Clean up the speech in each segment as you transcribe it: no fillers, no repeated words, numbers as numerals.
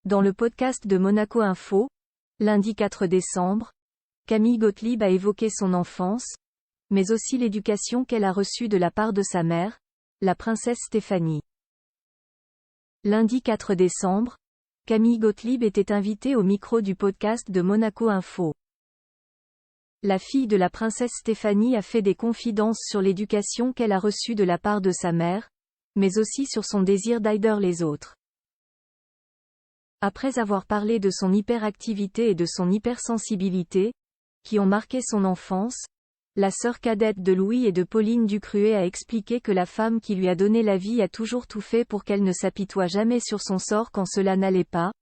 Dans le podcast de Monaco Info, lundi 4 décembre, Camille Gottlieb a évoqué son enfance, mais aussi l'éducation qu'elle a reçue de la part de sa mère, la princesse Stéphanie. Lundi 4 décembre, Camille Gottlieb était invitée au micro du podcast de Monaco Info. La fille de la princesse Stéphanie a fait des confidences sur l'éducation qu'elle a reçue de la part de sa mère, mais aussi sur son désir d'aider les autres. Après avoir parlé de son hyperactivité et de son hypersensibilité, qui ont marqué son enfance, la sœur cadette de Louis et de Pauline Ducruet a expliqué que la femme qui lui a donné la vie a toujours tout fait pour qu'elle ne s'apitoie jamais sur son sort quand cela n'allait pas,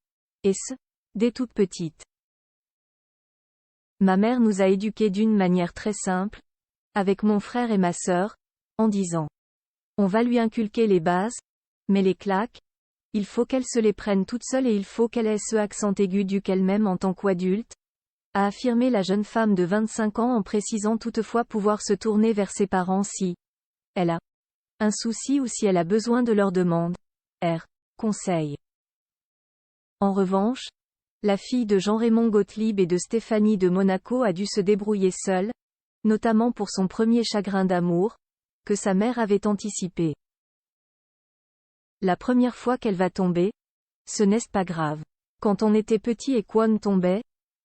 et ce, dès toute petite. Ma mère nous a éduqués d'une manière très simple, avec mon frère et ma sœur, en disant: on va lui inculquer les bases, mais les claques, il faut qu'elle se les prenne toute seule et il faut qu'elle ait ce accent aigu du qu'elle-même en tant qu'adulte, a affirmé la jeune femme de 25 ans en précisant toutefois pouvoir se tourner vers ses parents si elle a un souci ou si elle a besoin de leur demande. Conseil. En revanche, la fille de Jean-Raymond Gottlieb et de Stéphanie de Monaco a dû se débrouiller seule, notamment pour son premier chagrin d'amour, que sa mère avait anticipé. La première fois qu'elle va tomber, ce n'est pas grave. Quand on était petit et Kwon tombait,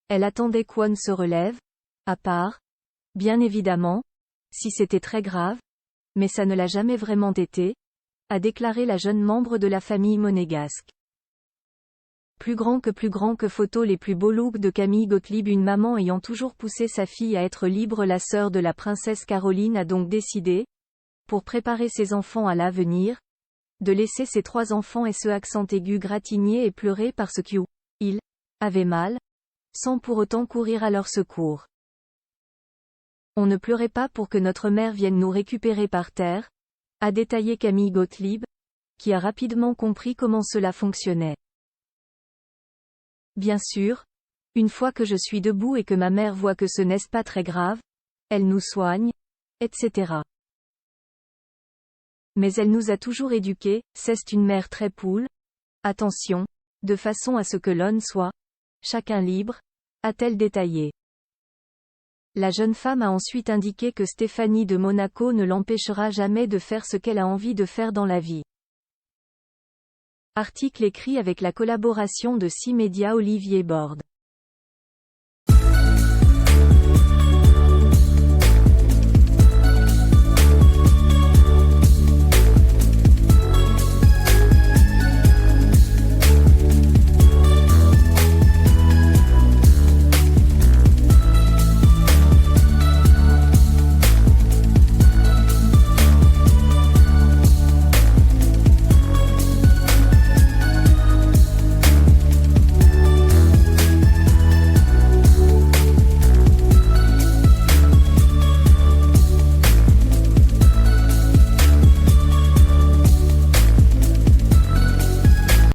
elle attendait Kwon se relève, à part, bien évidemment, si c'était très grave, mais ça ne l'a jamais vraiment été, a déclaré la jeune membre de la famille monégasque. Plus grand que photo les plus beaux looks de Camille Gottlieb. Une maman ayant toujours poussé sa fille à être libre, la sœur de la princesse Caroline a donc décidé, pour préparer ses enfants à l'avenir, de laisser ses 3 enfants et ce accent aigu gratigner et pleurer parce qu'ils avaient mal, sans pour autant courir à leur secours. On ne pleurait pas pour que notre mère vienne nous récupérer par terre, a détaillé Camille Gottlieb, qui a rapidement compris comment cela fonctionnait. Bien sûr, une fois que je suis debout et que ma mère voit que ce n'est pas très grave, elle nous soigne, etc. Mais elle nous a toujours éduqués, c'est une mère très poule. Attention, de façon à ce que l'on soit, chacun libre, a-t-elle détaillé. La jeune femme a ensuite indiqué que Stéphanie de Monaco ne l'empêchera jamais de faire ce qu'elle a envie de faire dans la vie. Article écrit avec la collaboration de 6 médias. Olivier Borde.